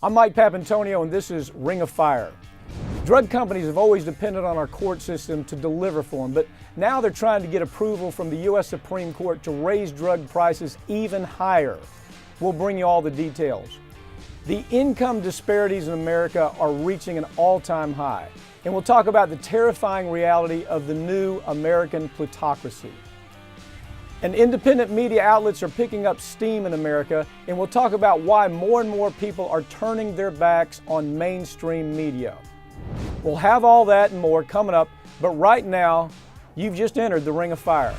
I'm Mike Papantonio, and this is Ring of Fire. Drug companies have always depended on our court system to deliver for them, but now they're trying to get approval from the U.S. Supreme Court to raise drug prices even higher. We'll bring you all the details. The income disparities in America are reaching an all-time high, and we'll talk about the terrifying reality of the new American plutocracy. And independent media outlets are picking up steam in America, and we'll talk about why more and more people are turning their backs on mainstream media. We'll have all that and more coming up, but right now, you've just entered the Ring of Fire.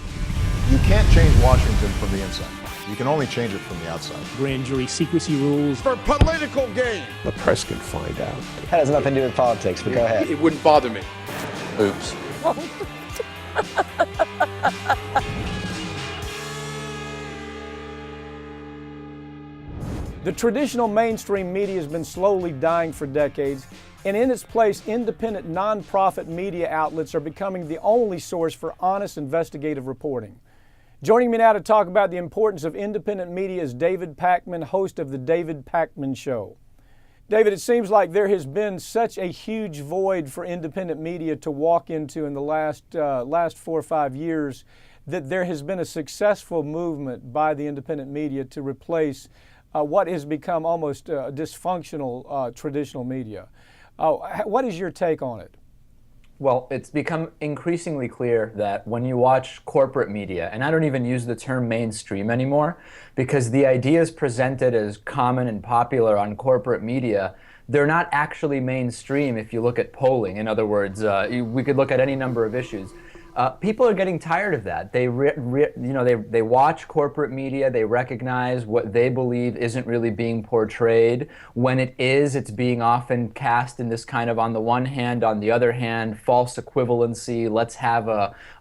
You can't change Washington from the inside. You can only change it from the outside. Grand jury secrecy rules. For political gain. The press can find out. That has nothing to do with politics, but go ahead. It wouldn't bother me. Oops. The traditional mainstream media has been slowly dying for decades, and in its place, independent nonprofit media outlets are becoming the only source for honest investigative reporting. Joining me now to talk about the importance of independent media is David Pakman, host of the David Pakman Show. David, it seems like there has been such a huge void for independent media to walk into in the last 4 or 5 years that there has been a successful movement by the independent media to replace what has become almost dysfunctional traditional media. What is your take on it? Well, it's become increasingly clear that when you watch corporate media, and I don't even use the term mainstream anymore, because the ideas presented as common and popular on corporate media, they're not actually mainstream if you look at polling. In other words, we could look at any number of issues. People are getting tired of that. They watch corporate media. They recognize what they believe isn't really being portrayed. When it is, it's being often cast in this kind of, on the one hand, on the other hand, false equivalency. Let's have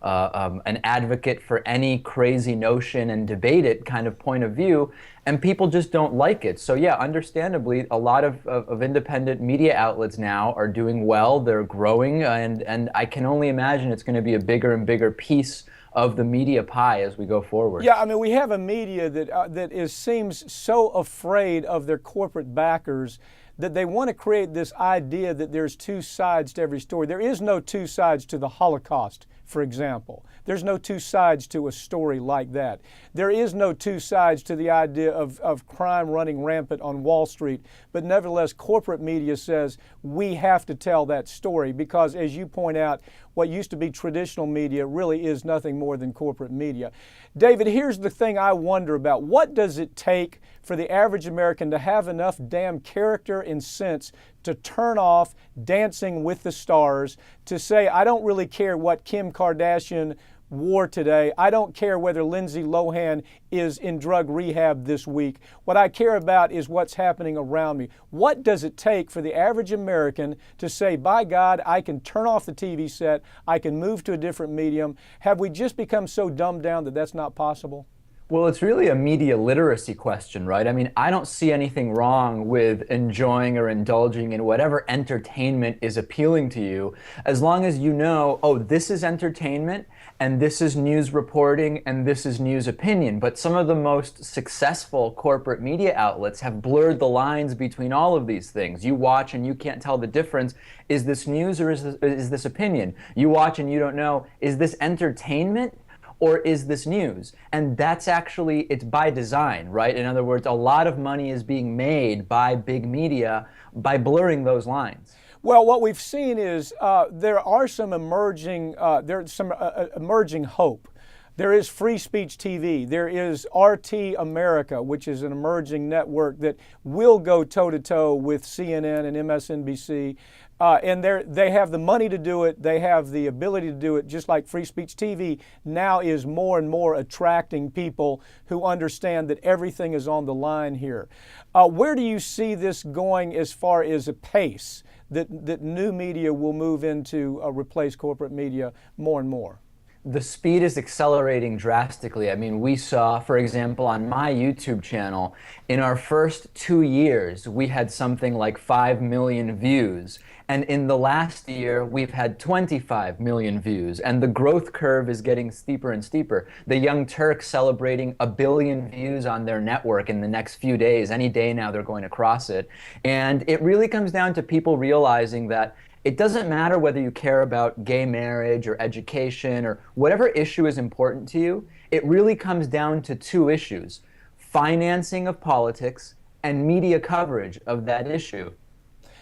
an advocate for any crazy notion and debate it kind of point of view. And people just don't like it. So yeah, understandably, a lot of independent media outlets now are doing well. They're growing, and I can only imagine it's going to be a bigger and bigger piece of the media pie as we go forward. Yeah, I mean, we have a media that seems so afraid of their corporate backers that they want to create this idea that there's two sides to every story. There is no two sides to the Holocaust, for example. There's no two sides to a story like that. There is no two sides to the idea of crime running rampant on Wall Street, but nevertheless, corporate media says we have to tell that story because, as you point out, what used to be traditional media really is nothing more than corporate media. David, here's the thing I wonder about. What does it take for the average American to have enough damn character and sense to turn off Dancing with the Stars, to say, I don't really care what Kim Kardashian wore today. I don't care whether Lindsay Lohan is in drug rehab this week. What I care about is what's happening around me. What does it take for the average American to say, by God, I can turn off the TV set, I can move to a different medium? Have we just become so dumbed down that that's not possible? Well, it's really a media literacy question, right? I mean, I don't see anything wrong with enjoying or indulging in whatever entertainment is appealing to you, as long as you know, oh, this is entertainment, and this is news reporting, and this is news opinion. But some of the most successful corporate media outlets have blurred the lines between all of these things. You watch and you can't tell the difference. Is this news or is this opinion? You watch and you don't know, is this entertainment or is this news? And that's actually, it's by design, right? In other words, a lot of money is being made by big media by blurring those lines. Well, what we've seen is there are some emerging hope. There is Free Speech TV. There is RT America, which is an emerging network that will go toe-to-toe with CNN and MSNBC. And they have the money to do it. They have the ability to do it, just like Free Speech TV now is more and more attracting people who understand that everything is on the line here. Where do you see this going as far as a pace that new media will move into replace corporate media more and more? the speed is accelerating drastically. I mean, we saw, for example, on my YouTube channel, in our first 2 years, we had something like 5 million views. And in the last year, we've had 25 million views. And the growth curve is getting steeper and steeper. The Young Turks celebrating 1 billion views on their network in the next few days. Any day now, they're going to cross it. And it really comes down to people realizing that it doesn't matter whether you care about gay marriage or education or whatever issue is important to you. It really comes down to two issues: financing of politics and media coverage of that issue.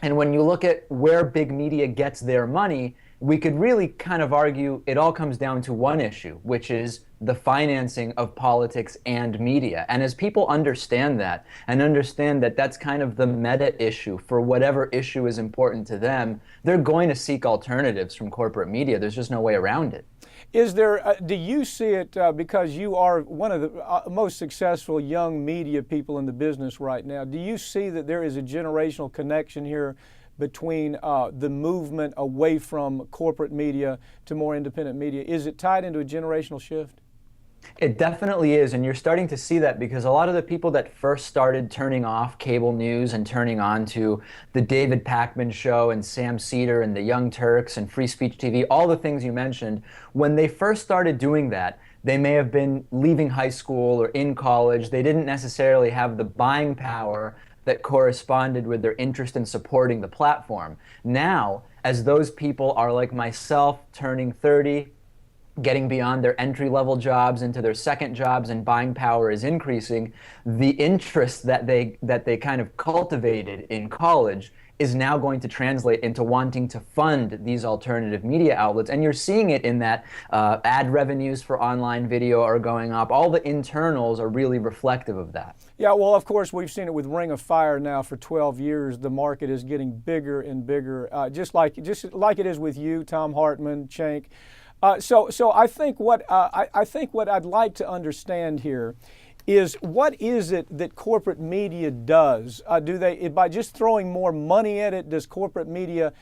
And when you look at where big media gets their money, we could really kind of argue it all comes down to one issue, which is the financing of politics and media. And as people understand that, and understand that that's kind of the meta issue for whatever issue is important to them, they're going to seek alternatives from corporate media. There's just no way around it. Is there, do you see it, because you are one of the most successful young media people in the business right now, do you see that there is a generational connection here between the movement away from corporate media to more independent media? Is it tied into a generational shift? It definitely is, and you're starting to see that because a lot of the people that first started turning off cable news and turning on to the David Pakman show and Sam Cedar and the Young Turks and Free Speech TV, all the things you mentioned, when they first started doing that, they may have been leaving high school or in college. They didn't necessarily have the buying power that corresponded with their interest in supporting the platform. Now, as those people are like myself, turning 30, getting beyond their entry-level jobs into their second jobs, and buying power is increasing, the interest that they kind of cultivated in college is now going to translate into wanting to fund these alternative media outlets. And you're seeing it in that ad revenues for online video are going up. All the internals are really reflective of that. Yeah, well, of course, we've seen it with Ring of Fire now for 12 years. The market is getting bigger and bigger, just like it is with you, Tom Hartman, Cenk. So I think what I'd like to understand here is, what is it that corporate media does? Do they, by just throwing more money at it, does corporate media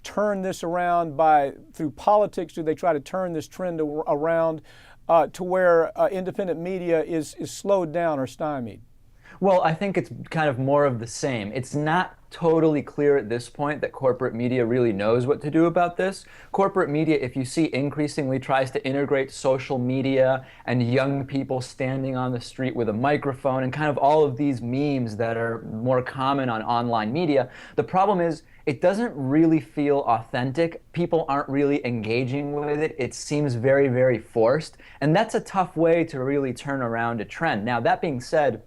turn this around through politics? Do they try to turn this trend around to where independent media is slowed down or stymied? Well, I think it's kind of more of the same. It's not totally clear at this point that corporate media really knows what to do about this. Corporate media, if you see, increasingly tries to integrate social media and young people standing on the street with a microphone and kind of all of these memes that are more common on online media. The problem is, it doesn't really feel authentic. People aren't really engaging with it. It seems very, very forced. And that's a tough way to really turn around a trend. Now, that being said,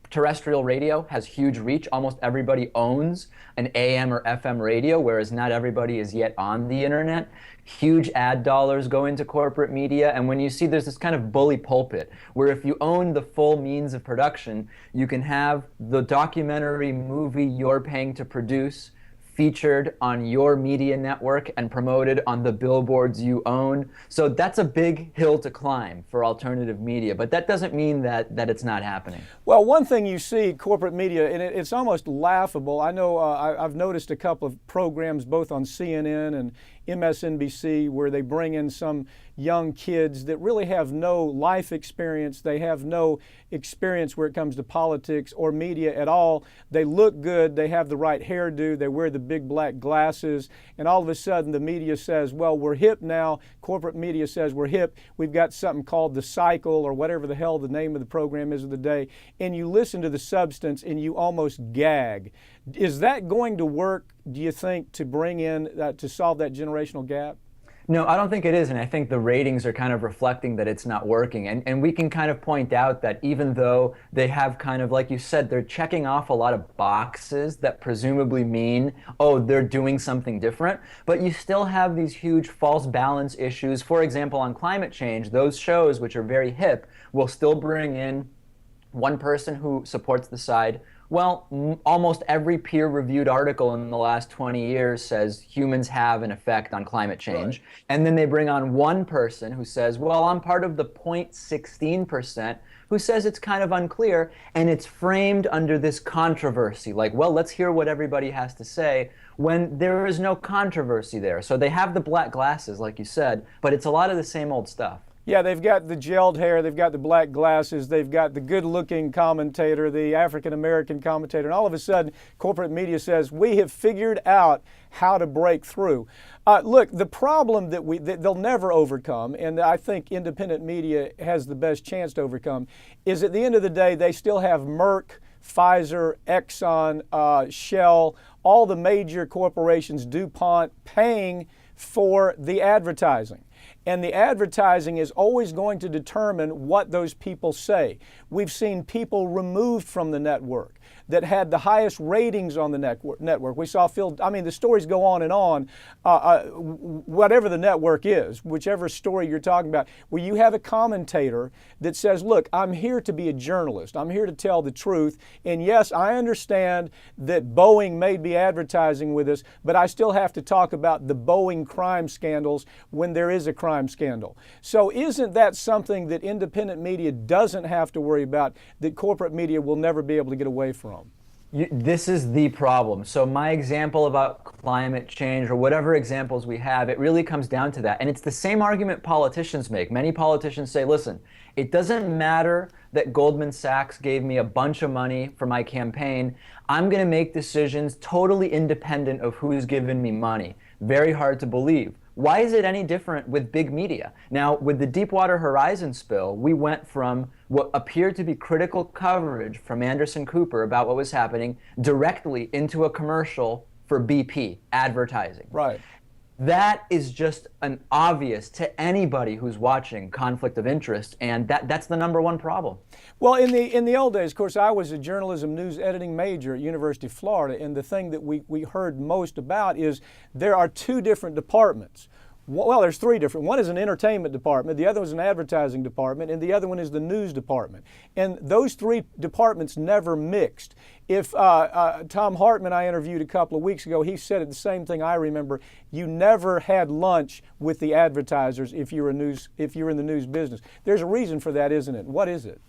terrestrial radio has huge reach. Almost everybody owns an AM or FM radio, whereas not everybody is yet on the internet. Huge ad dollars go into corporate media, and when you see there's this kind of bully pulpit, where if you own the full means of production, you can have the documentary movie you're paying to produce featured on your media network and promoted on the billboards you own. So that's a big hill to climb for alternative media, but that doesn't mean that it's not happening. Well, one thing you see corporate media, and it's almost laughable. I know I've noticed a couple of programs both on CNN and MSNBC where they bring in some young kids that really have no life experience. They have no experience where it comes to politics or media at all. They look good. They have the right hairdo. They wear the big black glasses. And all of a sudden the media says, well, we're hip now. Corporate media says we're hip. We've got something called The Cycle, or whatever the hell the name of the program is of the day. And you listen to the substance and you almost gag. Is that going to work, do you think, to bring in, to solve that generational gap? No, I don't think it is, and I think the ratings are kind of reflecting that it's not working. And we can kind of point out that even though they have kind of, like you said, they're checking off a lot of boxes that presumably mean, oh, they're doing something different, but you still have these huge false balance issues. For example, on climate change, those shows, which are very hip, will still bring in one person who supports the side, Well, almost every peer-reviewed article in the last 20 years says humans have an effect on climate change. Right. And then they bring on one person who says, well, I'm part of the 0.16% who says it's kind of unclear, and it's framed under this controversy. Like, well, let's hear what everybody has to say, when there is no controversy there. So they have the black glasses, like you said, but it's a lot of the same old stuff. Yeah, they've got the gelled hair, they've got the black glasses, they've got the good-looking commentator, the African-American commentator, and all of a sudden, corporate media says, we have figured out how to break through. Look, the problem that they'll never overcome, and I think independent media has the best chance to overcome, is at the end of the day, they still have Merck, Pfizer, Exxon, Shell, all the major corporations, DuPont, paying for the advertising. And the advertising is always going to determine what those people say. We've seen people removed from the network that had the highest ratings on the network. We saw the stories go on and on, whatever the network is, whichever story you're talking about, where you have a commentator that says, look, I'm here to be a journalist. I'm here to tell the truth. And yes, I understand that Boeing may be advertising with us, but I still have to talk about the Boeing crime scandals when there is a crime scandal. So isn't that something that independent media doesn't have to worry about, that corporate media will never be able to get away from? This is the problem. So my example about climate change, or whatever examples we have, it really comes down to that. And it's the same argument politicians make. Many politicians say, listen, it doesn't matter that Goldman Sachs gave me a bunch of money for my campaign. I'm going to make decisions totally independent of who's given me money. Very hard to believe. Why is it any different with big media? Now, with the Deepwater Horizon spill, we went from what appeared to be critical coverage from Anderson Cooper about what was happening directly into a commercial for BP advertising. Right. That is just an obvious to anybody who's watching conflict of interest, and that's the number one problem. Well, in the old days, of course, I was a journalism news editing major at University of Florida, and the thing that we heard most about is there are two different departments. Well, there's three different. One is an entertainment department, the other is an advertising department, and the other one is the news department. And those three departments never mixed. If Tom Hartman I interviewed a couple of weeks ago, he said the same thing I remember. You never had lunch with the advertisers if you're in the news business. There's a reason for that, isn't it? What is it?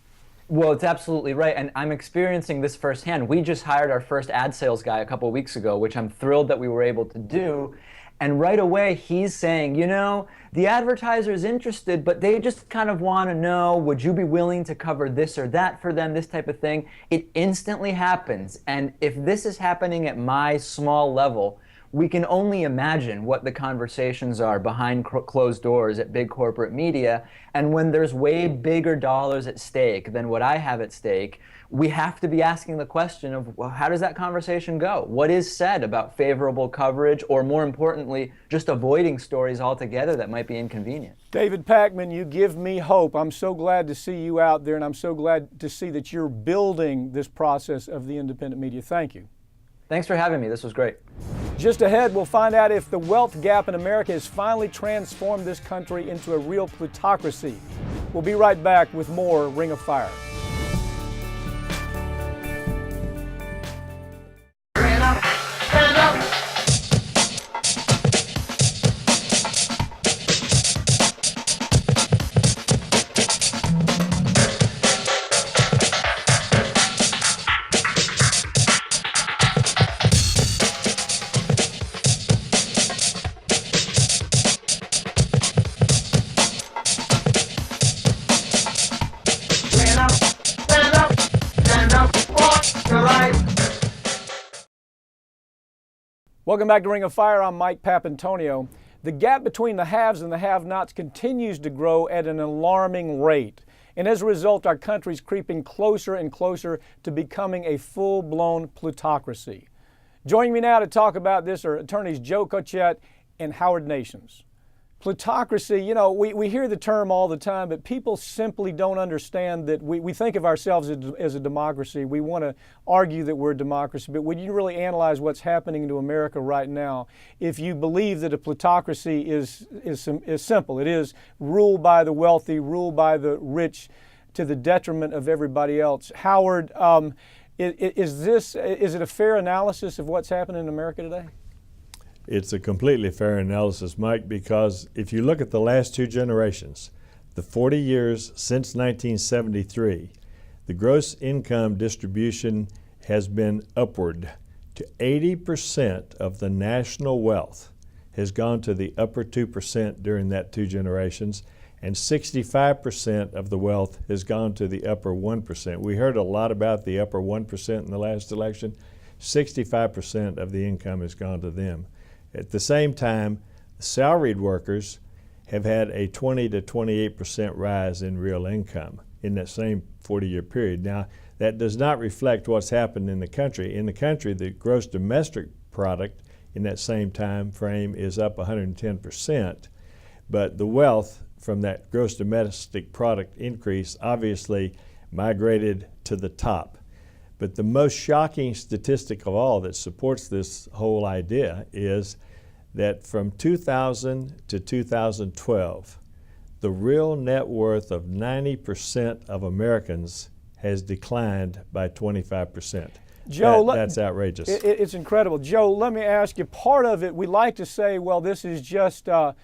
Well, it's absolutely right, and I'm experiencing this firsthand. We just hired our first ad sales guy a couple of weeks ago, which I'm thrilled that we were able to do. And right away, he's saying, you know, the advertiser's interested, but they just kind of want to know, would you be willing to cover this or that for them, this type of thing? It instantly happens. And if this is happening at my small level, we can only imagine what the conversations are behind closed doors at big corporate media. And when there's way bigger dollars at stake than what I have at stake, we have to be asking the question of, well, how does that conversation go? What is said about favorable coverage, or more importantly, just avoiding stories altogether that might be inconvenient? David Pakman, you give me hope. I'm so glad to see you out there, and I'm so glad to see that you're building this process of the independent media. Thank you. Thanks for having me. This was great. Just ahead, we'll find out if the wealth gap in America has finally transformed this country into a real plutocracy. We'll be right back with more Ring of Fire. Welcome back to Ring of Fire. I'm Mike Papantonio. The gap between the haves and the have-nots continues to grow at an alarming rate. And as a result, our country's creeping closer and closer to becoming a full-blown plutocracy. Joining me now to talk about this are attorneys Joe Cotchett and Howard Nations. Plutocracy, you know, we hear the term all the time, but people simply don't understand that we think of ourselves as a democracy. We want to argue that we're a democracy, but when you really analyze what's happening to America right now, if you believe that a plutocracy is simple, it is rule by the wealthy, rule by the rich, to the detriment of everybody else. Howard, Is it a fair analysis of what's happening in America today? It's a completely fair analysis, Mike, because if you look at the last two generations, the 40 years since 1973, the gross income distribution has been upward to 80% of the national wealth has gone to the upper 2% during that two generations, and 65% of the wealth has gone to the upper 1%. We heard a lot about the upper 1% in the last election. 65% of the income has gone to them. At the same time, salaried workers have had a 20 to 28% rise in real income in that same 40-year period. Now, that does not reflect what's happened in the country. In the country, the gross domestic product in that same time frame is up 110%, but the wealth from that gross domestic product increase obviously migrated to the top. But the most shocking statistic of all that supports this whole idea is that from 2000 to 2012, the real net worth of 90% of Americans has declined by 25%. Joe, that's outrageous. It's incredible. Joe, let me ask you, part of it, we like to say, well, this is just a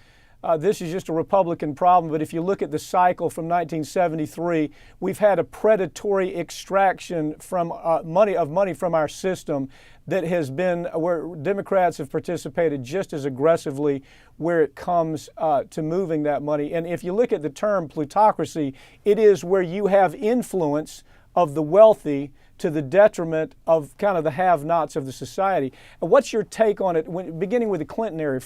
Republican problem, but if you look at the cycle from 1973, we've had a predatory extraction from money from our system that has been where Democrats have participated just as aggressively where it comes to moving that money. And if you look at the term plutocracy, it is where you have influence of the wealthy to the detriment of kind of the have-nots of the society. And what's your take on it, beginning with the Clinton era,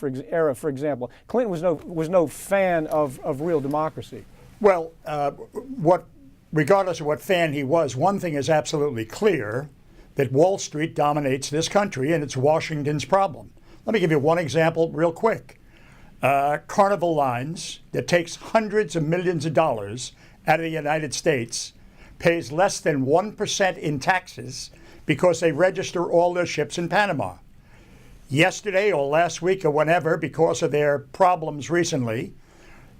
for example? Clinton was no fan of real democracy. Well, regardless of what fan he was, one thing is absolutely clear, that Wall Street dominates this country, and it's Washington's problem. Let me give you one example real quick. Carnival Lines, that takes hundreds of millions of dollars out of the United States, pays less than 1% in taxes because they register all their ships in Panama. Yesterday or last week or whenever, because of their problems recently,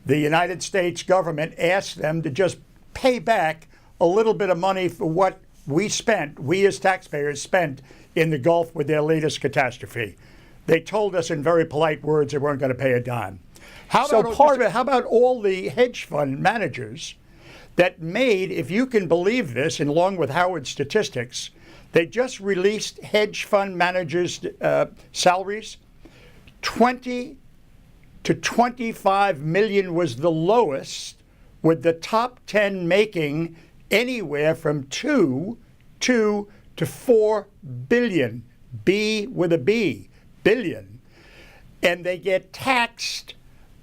the United States government asked them to just pay back a little bit of money for what we as taxpayers spent in the Gulf with their latest catastrophe. They told us in very polite words they weren't going to pay a dime. How about all the hedge fund managers that made, if you can believe this, and along with Howard's statistics, they just released hedge fund managers' salaries. 20 to 25 million was the lowest, with the top 10 making anywhere from 2 to 4 billion, B with a B, billion. And they get taxed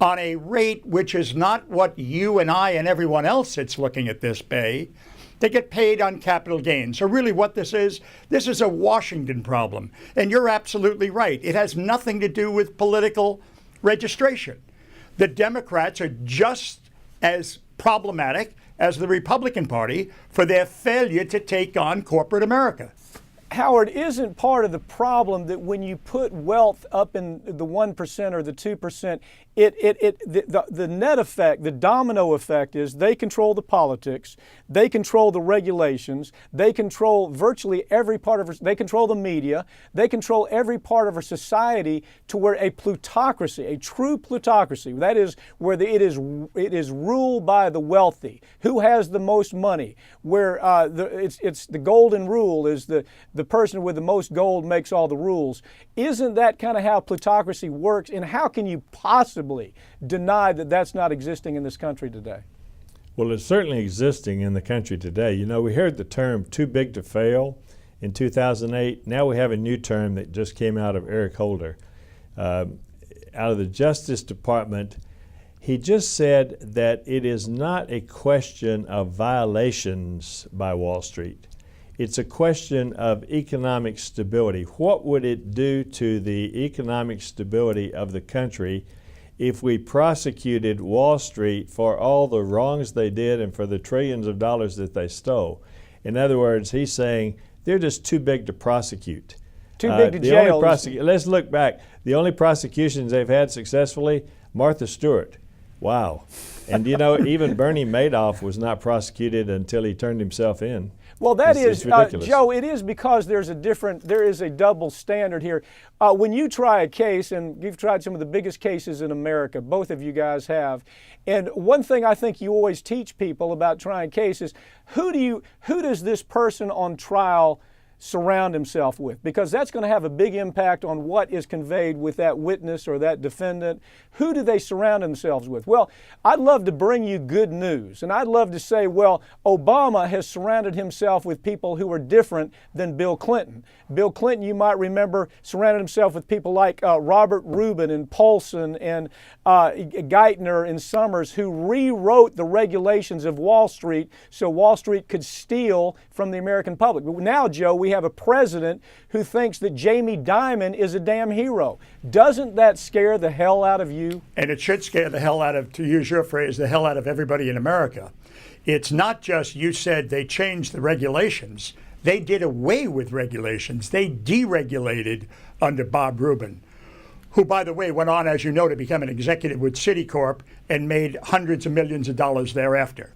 on a rate which is not what you and I and everyone else that's looking at this pay. They get paid on capital gains. So really what this is a Washington problem. And you're absolutely right. It has nothing to do with political registration. The Democrats are just as problematic as the Republican Party for their failure to take on corporate America. Howard, isn't part of the problem that when you put wealth up in the 1% or the 2%, the net effect, the domino effect is they control the politics, they control the regulations, they control virtually every part of they control the media, they control every part of our society to where a plutocracy, a true plutocracy, that is where it is ruled by the wealthy, who has the most money, where it's the golden rule is the person with the most gold makes all the rules. Isn't that kind of how plutocracy works? And how can you possibly deny that that's not existing in this country today? Well, it's certainly existing in the country today. You know, we heard the term too big to fail in 2008. Now we have a new term that just came out of Eric Holder, out of the Justice Department. He just said that it is not a question of violations by Wall Street. It's a question of economic stability. What would it do to the economic stability of the country if we prosecuted Wall Street for all the wrongs they did and for the trillions of dollars that they stole? In other words, he's saying they're just too big to prosecute. Too big to jail. Let's look back. The only prosecutions they've had successfully, Martha Stewart. Wow. And you know, even Bernie Madoff was not prosecuted until he turned himself in. Well, that It's is, ridiculous. Joe, it is because there is a double standard here. When you try a case, and you've tried some of the biggest cases in America, both of you guys have, and one thing I think you always teach people about trying cases, who does this person on trial surround himself with? Because that's going to have a big impact on what is conveyed with that witness or that defendant. Who do they surround themselves with? Well, I'd love to bring you good news, and I'd love to say, well, Obama has surrounded himself with people who are different than Bill Clinton. Bill Clinton, you might remember, surrounded himself with people like Robert Rubin and Paulson and Geithner and Summers, who rewrote the regulations of Wall Street so Wall Street could steal from the American public. But now, Joe, we have a president who thinks that Jamie Dimon is a damn hero. Doesn't that scare the hell out of you? And it should scare the hell out of, to use your phrase, the hell out of everybody in America. It's not just, you said they changed the regulations. They did away with regulations. They deregulated under Bob Rubin, who, by the way, went on, as you know, to become an executive with Citicorp and made hundreds of millions of dollars thereafter.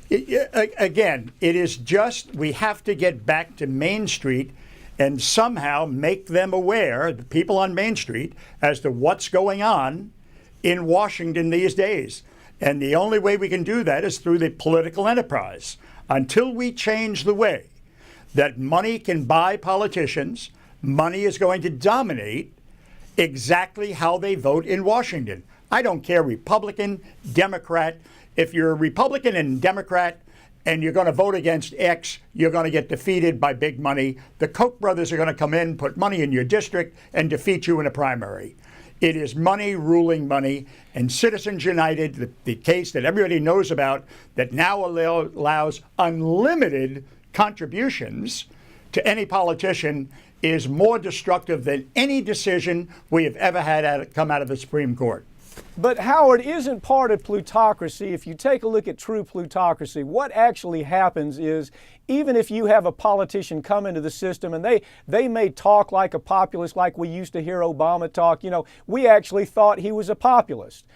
Again, it is just, we have to get back to Main Street and somehow make them aware, the people on Main Street, as to what's going on in Washington these days. And the only way we can do that is through the political enterprise. Until we change the way that money can buy politicians, money is going to dominate exactly how they vote in Washington. I don't care, Republican, Democrat. If you're a Republican and Democrat and you're going to vote against X, you're going to get defeated by big money. The Koch brothers are going to come in, put money in your district, and defeat you in a primary. It is money ruling money, and Citizens United, the case that everybody knows about, that now allows unlimited contributions to any politician, is more destructive than any decision we have ever had come out of the Supreme Court. But Howard, isn't part of plutocracy, if you take a look at true plutocracy, what actually happens is, even if you have a politician come into the system and they may talk like a populist, like we used to hear Obama talk, we actually thought he was a populist.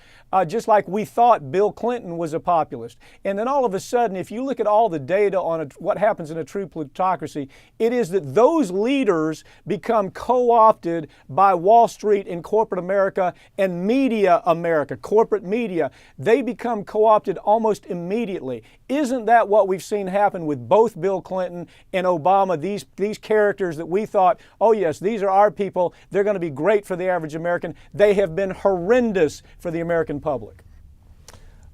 Just like we thought Bill Clinton was a populist. And then all of a sudden, if you look at all the data on what happens in a true plutocracy, it is that those leaders become co-opted by Wall Street and corporate America and media America, corporate media. They become co-opted almost immediately. Isn't that what we've seen happen with both Bill Clinton and Obama? These characters that we thought, oh yes, these are our people, they're going to be great for the average American. They have been horrendous for the American public.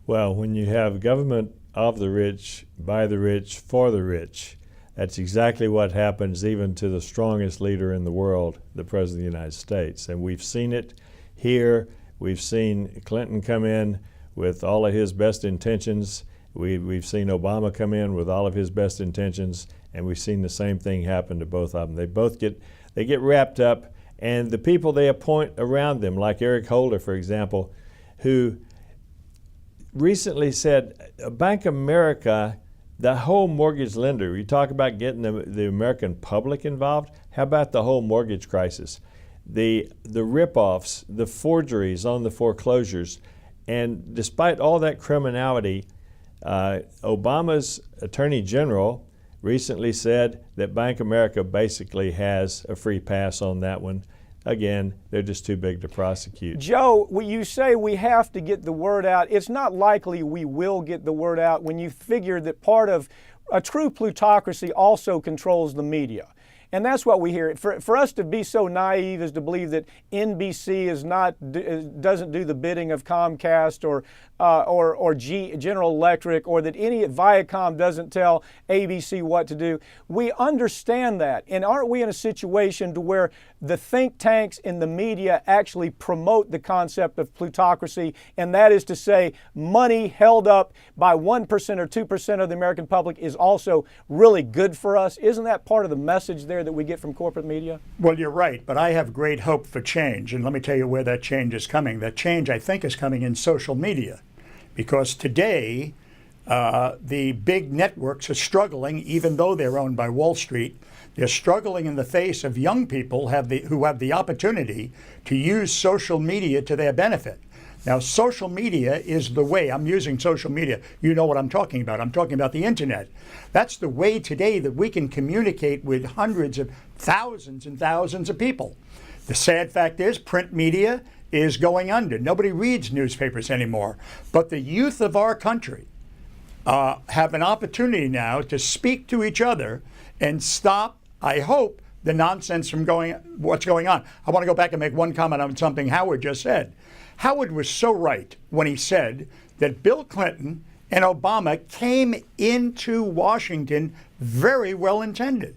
Well, when you have government of the rich, by the rich, for the rich, that's exactly what happens even to the strongest leader in the world, the President of the United States. And we've seen it here. We've seen Clinton come in with all of his best intentions. We've seen Obama come in with all of his best intentions, and we've seen the same thing happen to both of them. They get wrapped up, and the people they appoint around them, like Eric Holder, for example, who recently said, Bank of America, the whole mortgage lender, you talk about getting the American public involved, how about the whole mortgage crisis? The rip-offs, the forgeries on the foreclosures, and despite all that criminality, Obama's Attorney General recently said that Bank of America basically has a free pass on that one. Again, they're just too big to prosecute. Joe, when you say we have to get the word out, it's not likely we will get the word out when you figure that part of a true plutocracy also controls the media. And that's what we hear. For us to be so naive as to believe that NBC doesn't do the bidding of Comcast or General Electric, or that any Viacom doesn't tell ABC what to do. We understand that. And aren't we in a situation to where the think tanks in the media actually promote the concept of plutocracy, and that is to say money held up by 1% or 2% of the American public is also really good for us? Isn't that part of the message there that we get from corporate media? Well, you're right, but I have great hope for change, and let me tell you where that change is coming. That change, I think, is coming in social media, because today the big networks are struggling, even though they're owned by Wall Street. They're struggling in the face of young people who have the opportunity to use social media to their benefit. Now, social media is the way. I'm using social media. You know what I'm talking about. I'm talking about the internet. That's the way today that we can communicate with hundreds of thousands and thousands of people. The sad fact is print media is going under. Nobody reads newspapers anymore. But the youth of our country have an opportunity now to speak to each other and stop, I hope, the nonsense from what's going on. I want to go back and make one comment on something Howard just said. Howard was so right when he said that Bill Clinton and Obama came into Washington very well intended.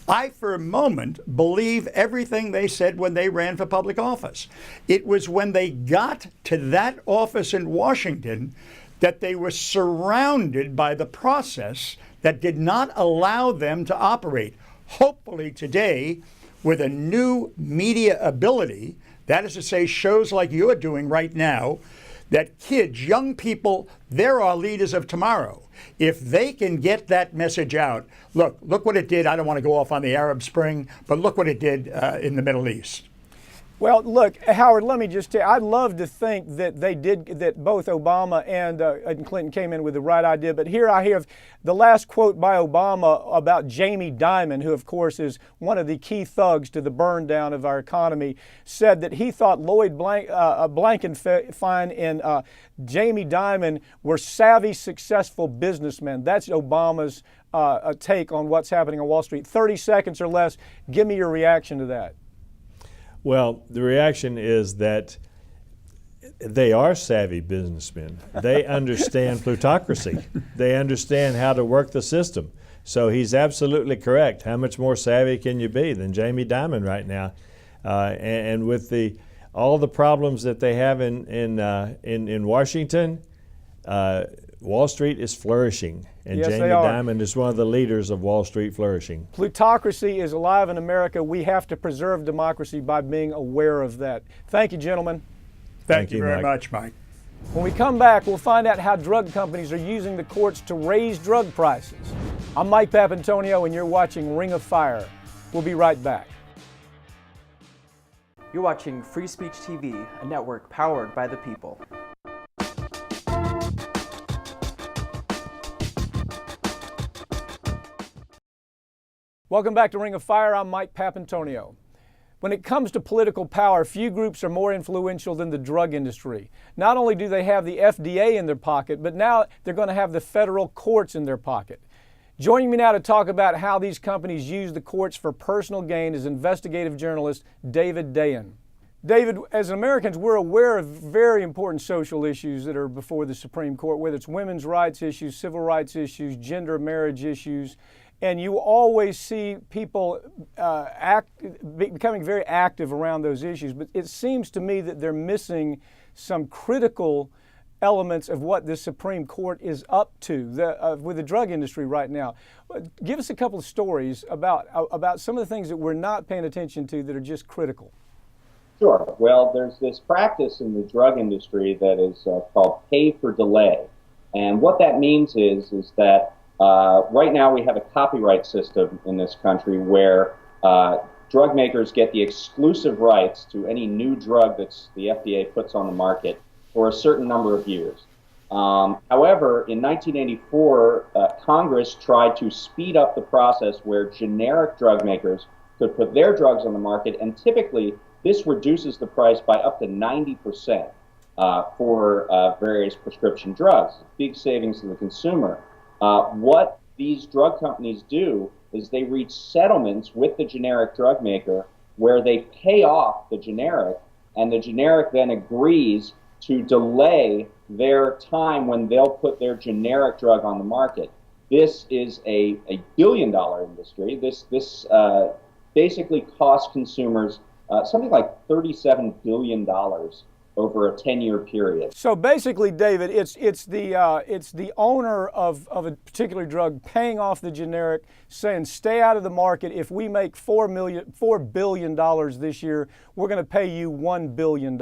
I, for a moment, believe everything they said when they ran for public office. It was when they got to that office in Washington that they were surrounded by the process that did not allow them to operate. Hopefully today, with a new media ability, that is to say, shows like you're doing right now, that kids, young people, they're our leaders of tomorrow. If they can get that message out, look what it did. I don't want to go off on the Arab Spring, but look what it did in the Middle East. Well, look, Howard, let me just tell you, I'd love to think that that both Obama and Clinton came in with the right idea. But here I have the last quote by Obama about Jamie Dimon, who, of course, is one of the key thugs to the burn down of our economy, said that he thought Lloyd Blankenfein and Jamie Dimon were savvy, successful businessmen. That's Obama's take on what's happening on Wall Street. 30 seconds or less. Give me your reaction to that. Well, the reaction is that they are savvy businessmen. They understand plutocracy. They understand how to work the system. So he's absolutely correct. How much more savvy can you be than Jamie Dimon right now? And with all the problems that they have in Washington, Wall Street is flourishing, and yes, Jamie Dimon is one of the leaders of Wall Street flourishing. Plutocracy is alive in America. We have to preserve democracy by being aware of that. Thank you, gentlemen. Thank you very much, Mike. When we come back, we'll find out how drug companies are using the courts to raise drug prices. I'm Mike Papantonio, and you're watching Ring of Fire. We'll be right back. You're watching Free Speech TV, a network powered by the people. Welcome back to Ring of Fire. I'm Mike Papantonio. When it comes to political power, few groups are more influential than the drug industry. Not only do they have the FDA in their pocket, but now they're going to have the federal courts in their pocket. Joining me now to talk about how these companies use the courts for personal gain is investigative journalist David Dayen. David, as Americans, we're aware of very important social issues that are before the Supreme Court, whether it's women's rights issues, civil rights issues, gender marriage issues. And you always see people becoming very active around those issues. But it seems to me that they're missing some critical elements of what the Supreme Court is up to with the drug industry right now. Give us a couple of stories about some of the things that we're not paying attention to that are just critical. Sure. Well, there's this practice in the drug industry that is called pay for delay. And what that means is that right now we have a copyright system in this country where drug makers get the exclusive rights to any new drug that the FDA puts on the market for a certain number of years. However, in 1984, Congress tried to speed up the process where generic drug makers could put their drugs on the market, and typically this reduces the price by up to 90% for various prescription drugs. Big savings to the consumer. What these drug companies do is they reach settlements with the generic drug maker where they pay off the generic, and the generic then agrees to delay their time when they'll put their generic drug on the market. This is a billion-dollar industry. This basically costs consumers something like $37 billion over a 10-year period. So basically, David, it's the owner of a particular drug paying off the generic, saying stay out of the market. If we make $4 billion this year, we're going to pay you $1 billion.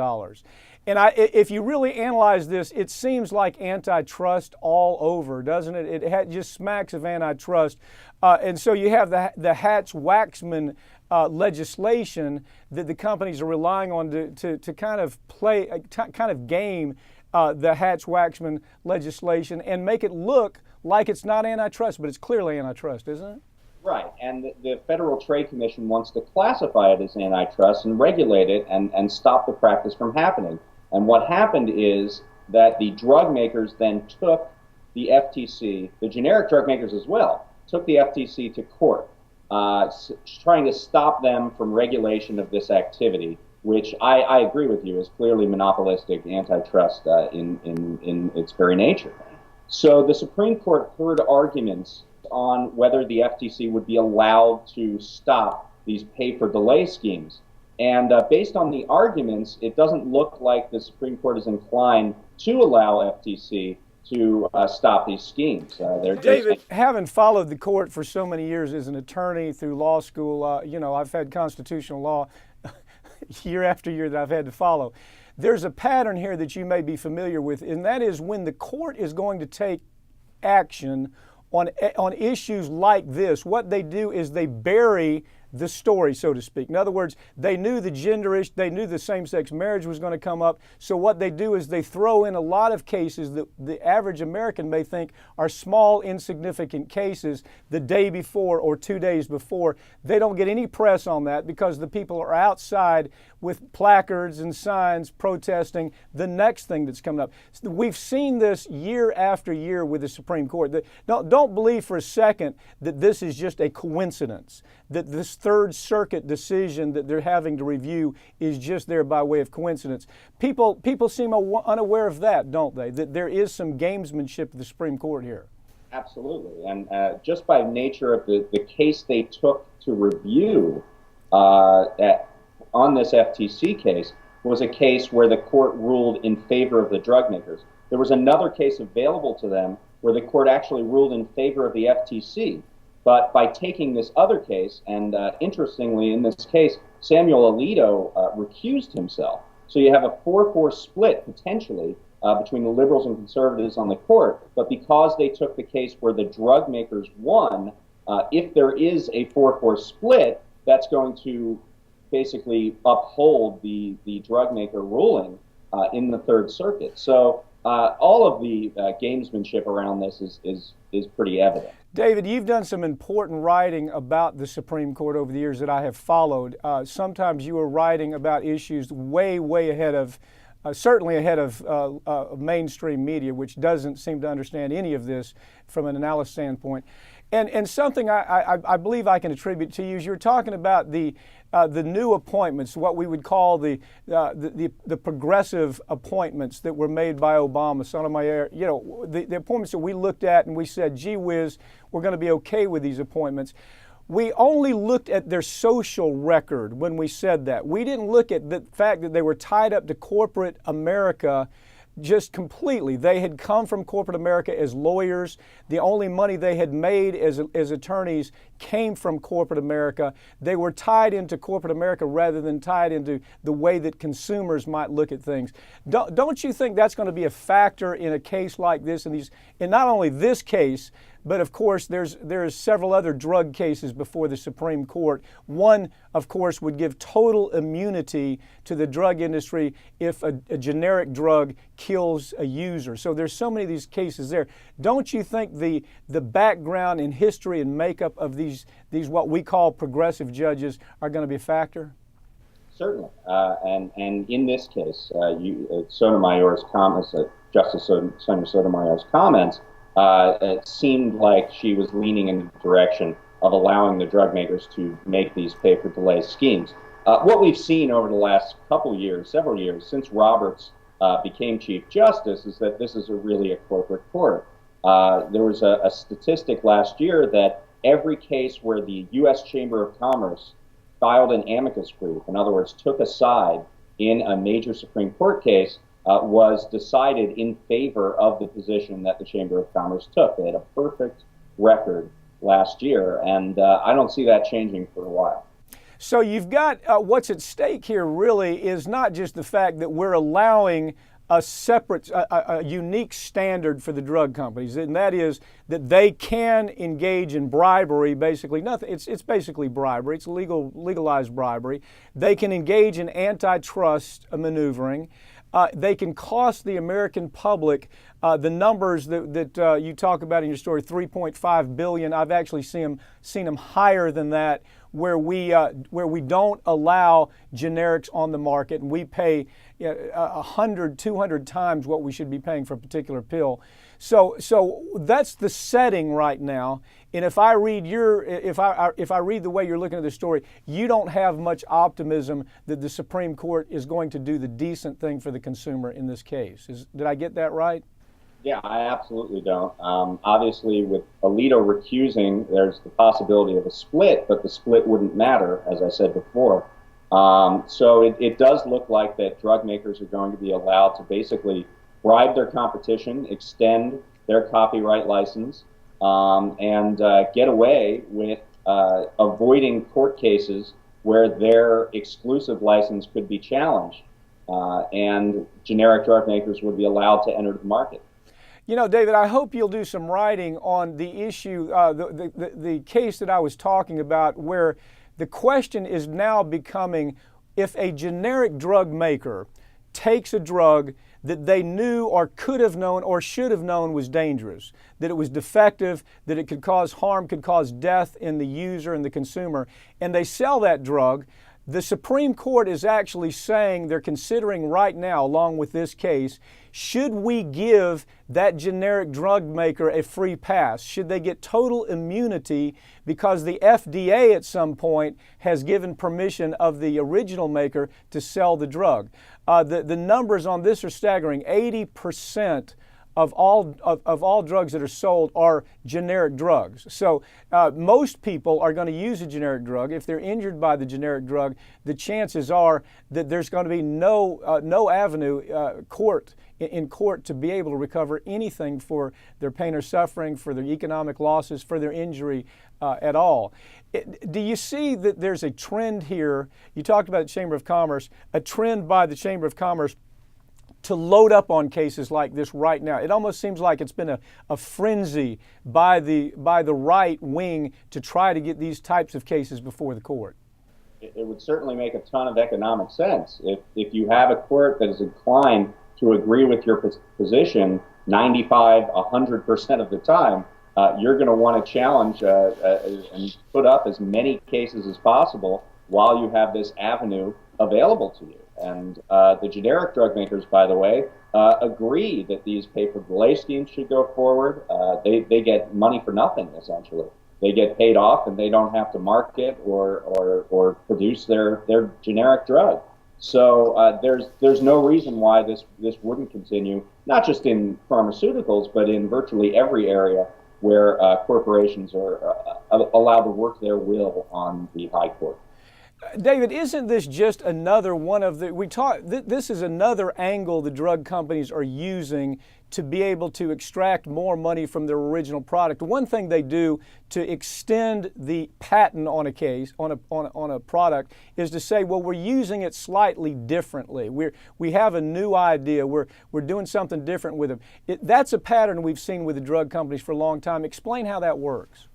And if you really analyze this, it seems like antitrust all over, doesn't it? It just smacks of antitrust. And so you have the Hatch-Waxman legislation that the companies are relying on to kind of kind of game the Hatch-Waxman legislation and make it look like it's not antitrust, but it's clearly antitrust, isn't it? Right, and the Federal Trade Commission wants to classify it as antitrust and regulate it and stop the practice from happening. And what happened is that the drug makers then took the FTC, the generic drug makers as well, took the FTC to court, trying to stop them from regulation of this activity, which I agree with you is clearly monopolistic antitrust in its very nature. So the Supreme Court heard arguments on whether the FTC would be allowed to stop these pay-for-delay schemes. And based on the arguments, it doesn't look like the Supreme Court is inclined to allow FTC to stop these schemes. David, having followed the court for so many years as an attorney through law school, you know, I've had constitutional law year after year that I've had to follow. There's a pattern here that you may be familiar with, and that is when the court is going to take action on issues like this, what they do is they bury the story, so to speak. In other words, they knew the they knew the same-sex marriage was going to come up, so what they do is they throw in a lot of cases that the average American may think are small, insignificant cases the day before or 2 days before. They don't get any press on that because the people are outside with placards and signs protesting the next thing that's coming up. We've seen this year after year with the Supreme Court. Don't believe for a second that this is just a coincidence, that this Third Circuit decision that they're having to review is just there by way of coincidence. People seem unaware of that, don't they? That there is some gamesmanship of the Supreme Court here. Absolutely. And just by nature of the case they took to review on this FTC case was a case where the court ruled in favor of the drug makers. There was another case available to them where the court actually ruled in favor of the FTC. But by taking this other case, and interestingly in this case, Samuel Alito recused himself. So you have a 4-4 split potentially between the liberals and conservatives on the court. But because they took the case where the drug makers won, if there is a 4-4 split, that's going to basically uphold the drug maker ruling in the Third Circuit. So all of the gamesmanship around this is pretty evident. David, you've done some important writing about the Supreme Court over the years that I have followed. Sometimes you were writing about issues way ahead of, certainly ahead of mainstream media, which doesn't seem to understand any of this from an analysis standpoint. And something I believe I can attribute to you is you're talking about the new appointments, what we would call the progressive appointments that were made by Obama, Sotomayor, you know, the appointments that we looked at and we said, gee whiz, we're going to be okay with these appointments. We only looked at their social record when we said that. We didn't look at the fact that they were tied up to corporate America just completely. They had come from corporate America as lawyers. The only money they had made as attorneys came from corporate America. They were tied into corporate America rather than tied into the way that consumers might look at things. Don't you think that's going to be a factor in a case like this? In not only this case, but of course there's several other drug cases before the Supreme Court. One, of course, would give total immunity to the drug industry if a generic drug kills a user. So there's so many of these cases there. Don't you think the background and history and makeup of these what we call progressive judges are going to be a factor? Certainly. And in this case, Sotomayor's comments, Justice Sonia Sotomayor's comments, it seemed like she was leaning in the direction of allowing the drug makers to make these pay-for-delay schemes. What we've seen over the last several years, since Roberts became Chief Justice, is that this is really a corporate court. There was a statistic last year that every case where the U.S. Chamber of Commerce filed an amicus brief, in other words, took a side in a major Supreme Court case, was decided in favor of the position that the Chamber of Commerce took. They had a perfect record last year, and I don't see that changing for a while. So you've got what's at stake here really is not just the fact that we're allowing a separate, a unique standard for the drug companies, and that is that they can engage in bribery. Basically, nothing. It's basically bribery. It's legalized bribery. They can engage in antitrust maneuvering. They can cost the American public the numbers that you talk about in your story, 3.5 billion. I've actually seen them higher than that, where we don't allow generics on the market, and we pay 100, 200 times what we should be paying for a particular pill. So that's the setting right now. And if I read if I read the way you're looking at the story, you don't have much optimism that the Supreme Court is going to do the decent thing for the consumer in this case. Did I get that right? Yeah, I absolutely don't. Obviously, with Alito recusing, there's the possibility of a split, but the split wouldn't matter, as I said before. So it does look like that drug makers are going to be allowed to basically bribe their competition, extend their copyright license, and get away with avoiding court cases where their exclusive license could be challenged, and generic drug makers would be allowed to enter the market. You know, David, I hope you'll do some writing on the issue, the case that I was talking about, where the question is now becoming, if a generic drug maker takes a drug that they knew or could have known or should have known was dangerous, that it was defective, that it could cause harm, could cause death in the user and the consumer, and they sell that drug, the Supreme Court is actually saying, they're considering right now, along with this case, should we give that generic drug maker a free pass? Should they get total immunity because the FDA at some point has given permission of the original maker to sell the drug? The numbers on this are staggering. 80% of all drugs that are sold are generic drugs. So most people are going to use a generic drug. If they're injured by the generic drug, the chances are that there's going to be no avenue in court to be able to recover anything for their pain or suffering, for their economic losses, for their injury at all. Do you see that there's a trend here? You talked about the Chamber of Commerce, a trend by the Chamber of Commerce to load up on cases like this right now. It almost seems like it's been a frenzy by the right wing to try to get these types of cases before the court. It would certainly make a ton of economic sense. If you have a court that is inclined to agree with your position 95, 100% of the time, you're going to want to challenge and put up as many cases as possible while you have this avenue available to you. And the generic drug makers, by the way, agree that these pay-for-delay schemes should go forward. They get money for nothing, essentially. They get paid off, and they don't have to market or produce their generic drug. So there's no reason why this wouldn't continue, not just in pharmaceuticals, but in virtually every area where corporations are allowed to work their will on the high court. David, isn't this just another one of this is another angle the drug companies are using to be able to extract more money from their original product? One thing they do to extend the patent on a case, on a product, is to say, well, we're using it slightly differently. We have a new idea. We're doing something different with it. That's a pattern we've seen with the drug companies for a long time. Explain how that works.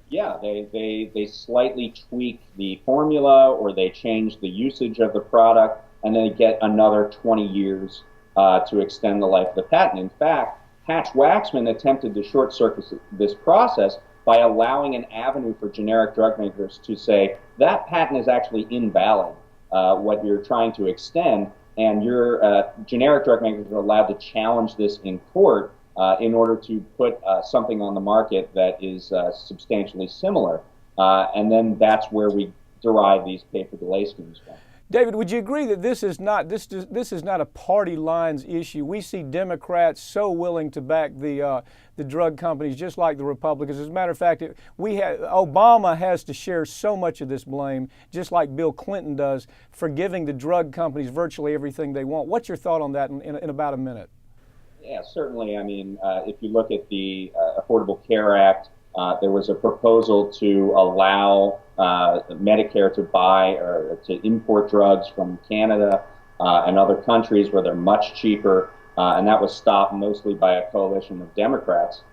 Yeah, they slightly tweak the formula, or they change the usage of the product, and then they get another 20 years to extend the life of the patent. In fact, Hatch-Waxman attempted to short-circuit this process by allowing an avenue for generic drug makers to say, that patent is actually invalid, what you're trying to extend, and your generic drug makers are allowed to challenge this in court in order to put something on the market that is substantially similar. And then that's where we derive these pay-for-delay schemes from. David, would you agree that this is not a party lines issue? We see Democrats so willing to back the drug companies, just like the Republicans. As a matter of fact, Obama has to share so much of this blame, just like Bill Clinton does, for giving the drug companies virtually everything they want. What's your thought on that in about a minute? Yeah, certainly. I mean, if you look at the Affordable Care Act, there was a proposal to allow Medicare to buy or to import drugs from Canada and other countries where they're much cheaper, and that was stopped mostly by a coalition of Democrats.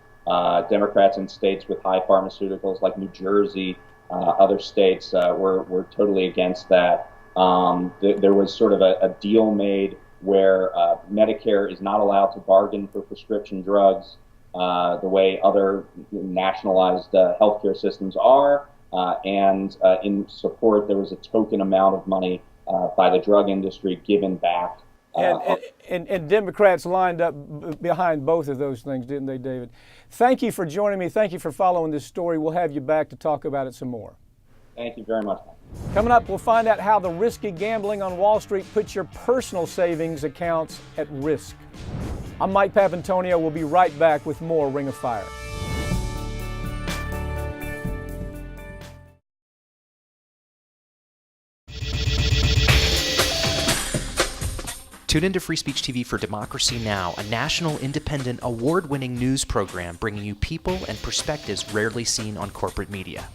Democrats in states with high pharmaceuticals like New Jersey, other states were totally against that. There was sort of a deal made where Medicare is not allowed to bargain for prescription drugs the way other nationalized healthcare systems are. And in support, there was a token amount of money by the drug industry given back. And Democrats lined up behind both of those things, didn't they, David? Thank you for joining me. Thank you for following this story. We'll have you back to talk about it some more. Thank you very much. Coming up, we'll find out how the risky gambling on Wall Street puts your personal savings accounts at risk. I'm Mike Papantonio. We'll be right back with more Ring of Fire. Tune into Free Speech TV for Democracy Now!, a national, independent, award-winning news program bringing you people and perspectives rarely seen on corporate media.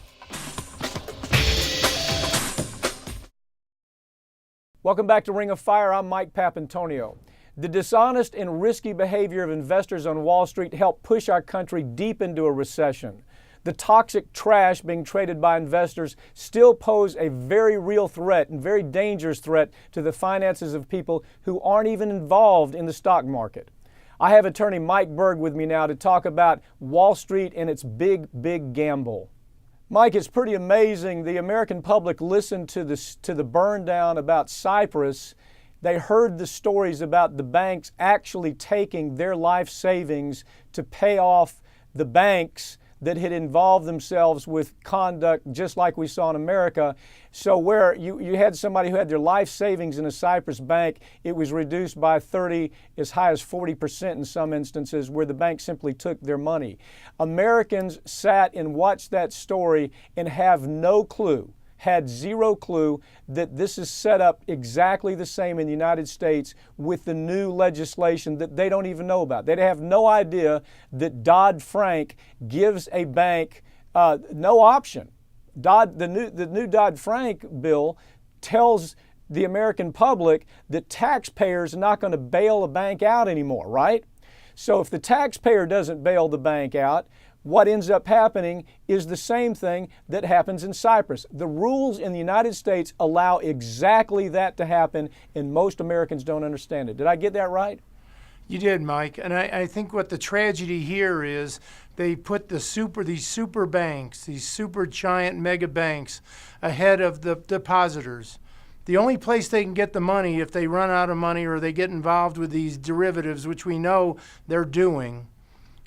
Welcome back to Ring of Fire. I'm Mike Papantonio. The dishonest and risky behavior of investors on Wall Street helped push our country deep into a recession. The toxic trash being traded by investors still pose a very real threat and very dangerous threat to the finances of people who aren't even involved in the stock market. I have attorney Mike Burg with me now to talk about Wall Street and its big, big gamble. Mike, it's pretty amazing. The American public listened to the burn down about Cyprus. They heard the stories about the banks actually taking their life savings to pay off the banks that had involved themselves with conduct just like we saw in America. So where you had somebody who had their life savings in a Cyprus bank, it was reduced by 30, as high as 40% in some instances, where the bank simply took their money. Americans sat and watched that story and have no clue, had zero clue that this is set up exactly the same in the United States with the new legislation that they don't even know about. They have no idea that Dodd-Frank gives a bank no option. The new Dodd-Frank bill tells the American public that taxpayers are not going to bail a bank out anymore, right? So if the taxpayer doesn't bail the bank out, what ends up happening is the same thing that happens in Cyprus. The rules in the United States allow exactly that to happen, and most Americans don't understand it. Did I get that right? You did, Mike. And I think what the tragedy here is they put these super banks, these super giant mega banks ahead of the depositors. The only place they can get the money if they run out of money or they get involved with these derivatives, which we know they're doing,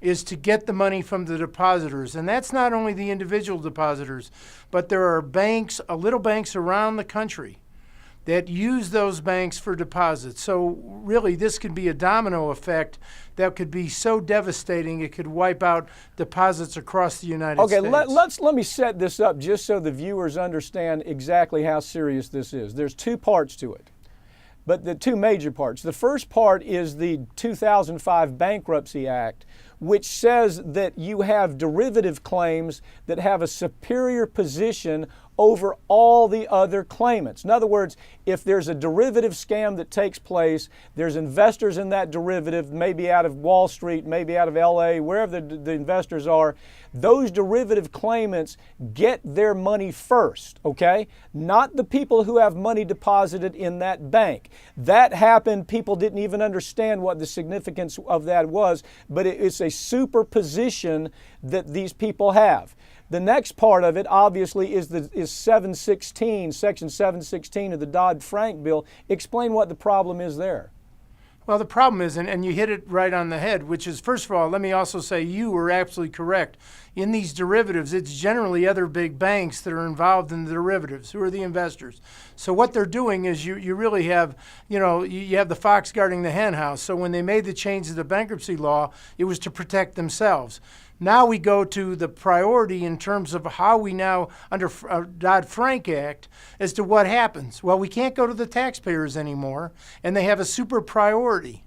is to get the money from the depositors. And that's not only the individual depositors, but there are banks, little banks around the country that use those banks for deposits. So really, this could be a domino effect that could be so devastating it could wipe out deposits across the United States. Okay, let me set this up just so the viewers understand exactly how serious this is. There's two parts to it, but the two major parts. The first part is the 2005 Bankruptcy Act, which says that you have derivative claims that have a superior position over all the other claimants. In other words, if there's a derivative scam that takes place, there's investors in that derivative, maybe out of Wall Street, maybe out of LA, wherever the investors are, those derivative claimants get their money first, okay? Not the people who have money deposited in that bank. That happened, people didn't even understand what the significance of that was, but it's a superposition that these people have. The next part of it, obviously, is 716, Section 716 of the Dodd-Frank bill. Explain what the problem is there. Well, the problem is, and you hit it right on the head, which is, first of all, let me also say you were absolutely correct. In these derivatives, it's generally other big banks that are involved in the derivatives, who are the investors. So what they're doing is you really have, you have the fox guarding the hen house. So when they made the change to the bankruptcy law, it was to protect themselves. Now we go to the priority in terms of how we now, under Dodd-Frank Act, as to what happens. Well, we can't go to the taxpayers anymore, and they have a super priority.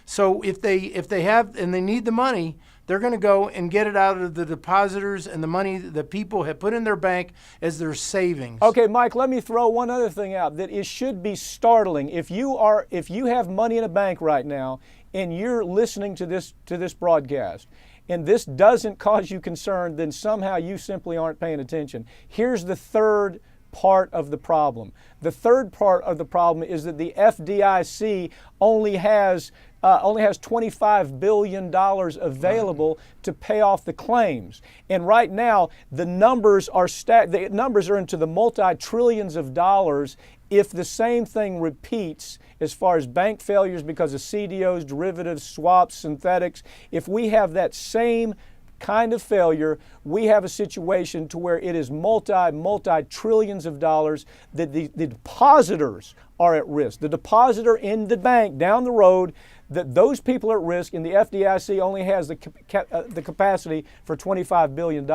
So if they have, and they need the money, They're going to go and get it out of the depositors and the money that people have put in their bank as their savings. Okay, Mike, let me throw one other thing out that it should be startling. If you have money in a bank right now and you're listening to this broadcast, and this doesn't cause you concern, then somehow you simply aren't paying attention. Here's the third part of the problem. The third part of the problem is that the FDIC only has $25 billion available to pay off the claims. And right now, the numbers are into the multi-trillions of dollars if the same thing repeats as far as bank failures because of CDOs, derivatives, swaps, synthetics. If we have that same kind of failure, we have a situation to where it is multi-trillions of dollars that the depositors are at risk. The depositor in the bank down the road, that those people are at risk, and the FDIC only has the capacity for $25 billion.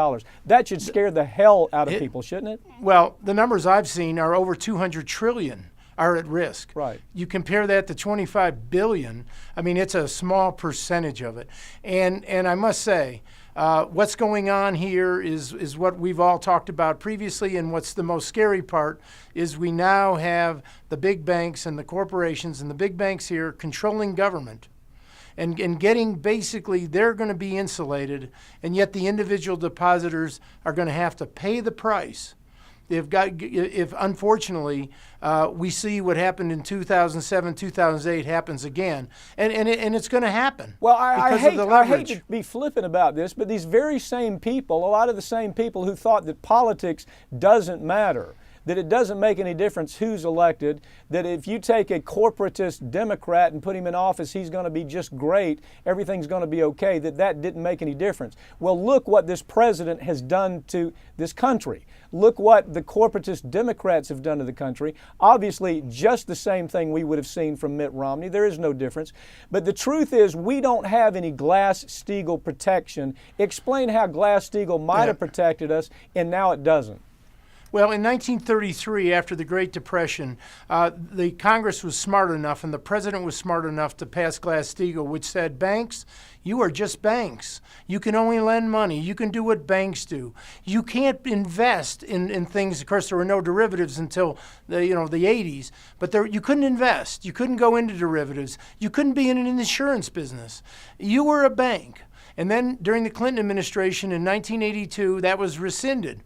That should scare the hell out of people, shouldn't it? Well, the numbers I've seen are over 200 trillion are at risk. Right. You compare that to 25 billion, I mean, it's a small percentage of it. And I must say, what's going on here is what we've all talked about previously, and what's the most scary part is we now have the big banks and the corporations and the big banks here controlling government and getting basically, they're going to be insulated, and yet the individual depositors are going to have to pay the price. If unfortunately we see what happened in 2007, 2008 happens again, and it's going to happen. Well, I hate to be flippant about this, but these very same people, a lot of the same people who thought that politics doesn't matter, that it doesn't make any difference who's elected, that if you take a corporatist Democrat and put him in office, he's going to be just great, everything's going to be okay, that didn't make any difference. Well, look what this president has done to this country. Look what the corporatist Democrats have done to the country. Obviously, just the same thing we would have seen from Mitt Romney. There is no difference. But the truth is, we don't have any Glass-Steagall protection. Explain how Glass-Steagall might have protected us, and now it doesn't. Well, in 1933, after the Great Depression, the Congress was smart enough and the president was smart enough to pass Glass-Steagall, which said, banks, you are just banks. You can only lend money. You can do what banks do. You can't invest in things. Of course, there were no derivatives until the 80s, but you couldn't invest. You couldn't go into derivatives. You couldn't be in an insurance business. You were a bank. And then during the Clinton administration in 1982, that was rescinded.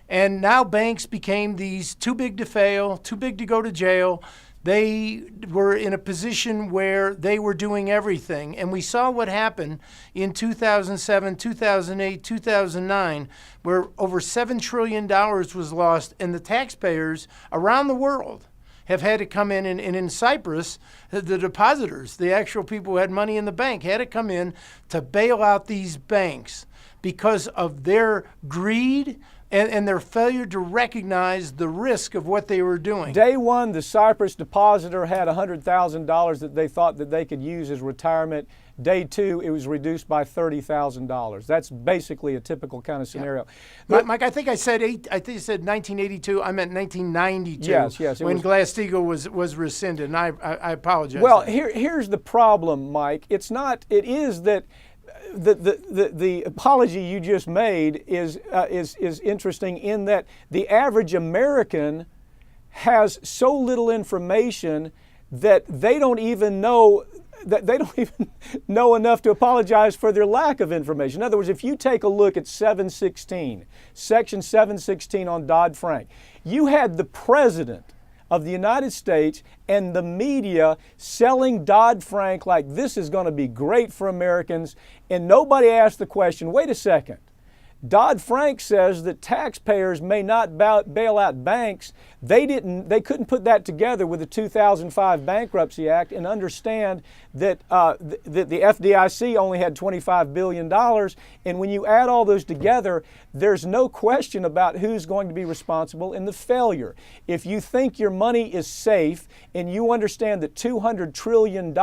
And now banks became these too big to fail, too big to go to jail. They were in a position where they were doing everything. And we saw what happened in 2007, 2008, 2009, where over $7 trillion was lost, and the taxpayers around the world have had to come in, and in Cyprus, the depositors, the actual people who had money in the bank, had to come in to bail out these banks because of their greed and their failure to recognize the risk of what they were doing. Day one, the Cyprus depositor had $100,000 that they thought that they could use as retirement. Day two, it was reduced by $30,000. That's basically a typical kind of scenario. Yeah. Mike, I think I said 1982. I meant 1992. Yes. When Glass-Steagall was rescinded, and I apologize. Well, here's the problem, Mike. It is that the apology you just made is interesting in that the average American has so little information that they don't even know enough to apologize for their lack of information. In other words, if you take a look at Section 716 on Dodd-Frank, you had the president of the United States and the media selling Dodd-Frank like this is going to be great for Americans, and nobody asked the question, wait a second, Dodd-Frank says that taxpayers may not bail out banks. They couldn't put that together with the 2005 Bankruptcy Act and understand that the FDIC only had $25 billion. And when you add all those together, there's no question about who's going to be responsible in the failure. If you think your money is safe and you understand that $200 trillion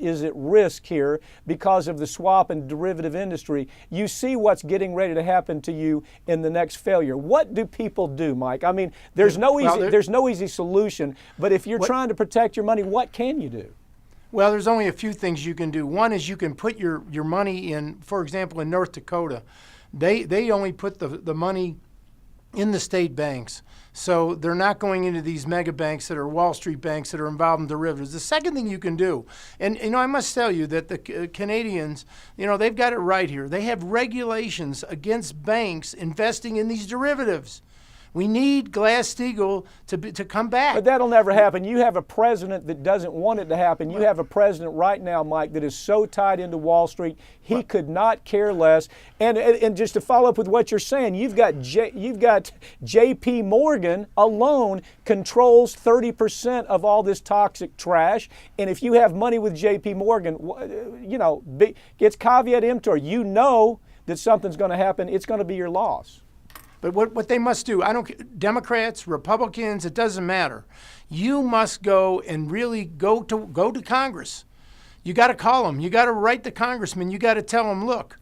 is at risk here because of the swap and derivative industry, you see what's getting ready to happen to you in the next failure. What do people do, Mike? I mean, there's no easy solution, but if you're trying to protect your money, what can you do? Well, there's only a few things you can do. One is you can put your money in, for example, in North Dakota. They only put the money in the state banks. So they're not going into these mega banks that are Wall Street banks that are involved in derivatives. The second thing you can do, and I must tell you that the Canadians, they've got it right here. They have regulations against banks investing in these derivatives. We need Glass-Steagall to come back. But that'll never happen. You have a president that doesn't want it to happen. You have a president right now, Mike, that is so tied into Wall Street, he could not care less. And just to follow up with what you're saying, you've got J.P. Morgan alone controls 30% of all this toxic trash. And if you have money with J.P. Morgan, it's caveat emptor. You know that something's going to happen. It's going to be your loss. But what they must do, Democrats, Republicans, it doesn't matter. You must go and really go to Congress. You got to call them. You got to write the congressman. You got to tell them, look,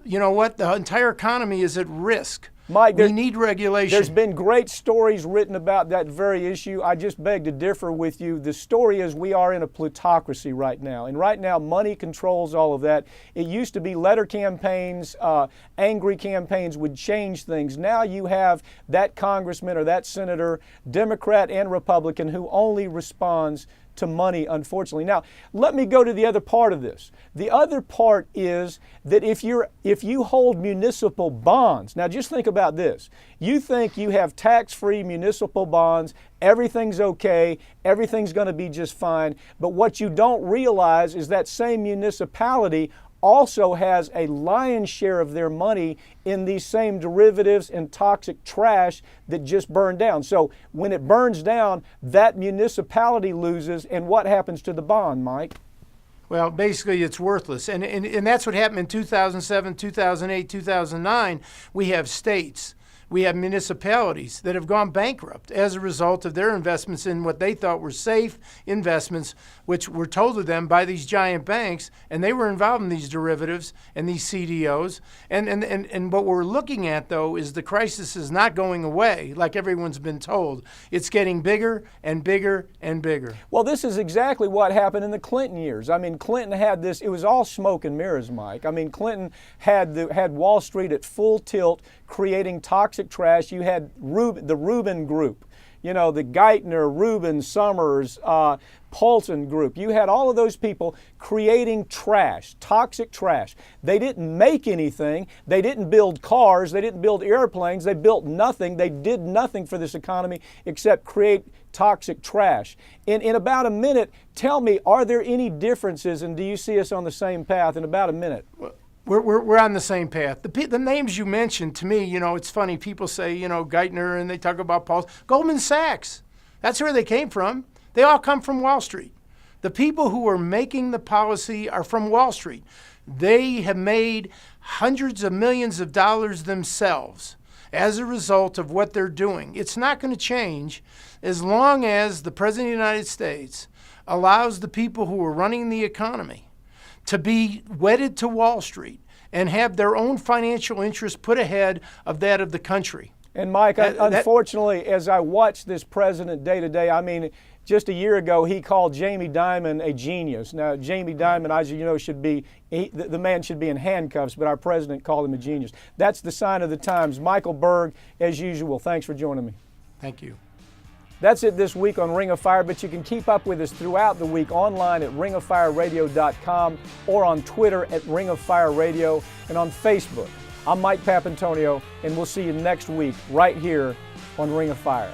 you know what? The entire economy is at risk. Mike, we need regulation. There's been great stories written about that very issue. I just beg to differ with you. The story is we are in a plutocracy right now. And right now, money controls all of that. It used to be letter campaigns, angry campaigns would change things. Now you have that congressman or that senator, Democrat and Republican, who only responds to money, unfortunately. Now, let me go to the other part of this. The other part is that if you hold municipal bonds, now just think about this. You think you have tax-free municipal bonds, everything's okay, everything's going to be just fine, but what you don't realize is that same municipality also has a lion's share of their money in these same derivatives and toxic trash that just burned down. So when it burns down, that municipality loses, and what happens to the bond, Mike? Well, basically it's worthless. And that's what happened in 2007, 2008, 2009. We have states. We have municipalities that have gone bankrupt as a result of their investments in what they thought were safe investments, which were told to them by these giant banks, and they were involved in these derivatives and these CDOs. And what we're looking at, though, is the crisis is not going away like everyone's been told. It's getting bigger and bigger and bigger. Well, this is exactly what happened in the Clinton years. I mean, Clinton had this, it was all smoke and mirrors, Mike. I mean, Clinton had Wall Street at full tilt, creating toxic trash. You had the Rubin Group, the Geithner, Rubin, Summers, Paulson Group. You had all of those people creating trash, toxic trash. They didn't make anything. They didn't build cars. They didn't build airplanes. They built nothing. They did nothing for this economy except create toxic trash. In about a minute, tell me, are there any differences, and do you see us on the same path in about a minute? We're on the same path. The names you mentioned, to me, it's funny. People say, Geithner, and they talk about Paul. Goldman Sachs, that's where they came from. They all come from Wall Street. The people who are making the policy are from Wall Street. They have made hundreds of millions of dollars themselves as a result of what they're doing. It's not going to change as long as the President of the United States allows the people who are running the economy to be wedded to Wall Street and have their own financial interests put ahead of that of the country. And Mike, unfortunately, as I watch this president day to day, I mean, just a year ago, he called Jamie Dimon a genius. Now, Jamie Dimon, as you know, the man should be in handcuffs, but our president called him a genius. That's the sign of the times. Michael Burg, as usual, thanks for joining me. Thank you. That's it this week on Ring of Fire, but you can keep up with us throughout the week online at ringoffireradio.com or on Twitter at Ring of Fire Radio and on Facebook. I'm Mike Papantonio, and we'll see you next week right here on Ring of Fire.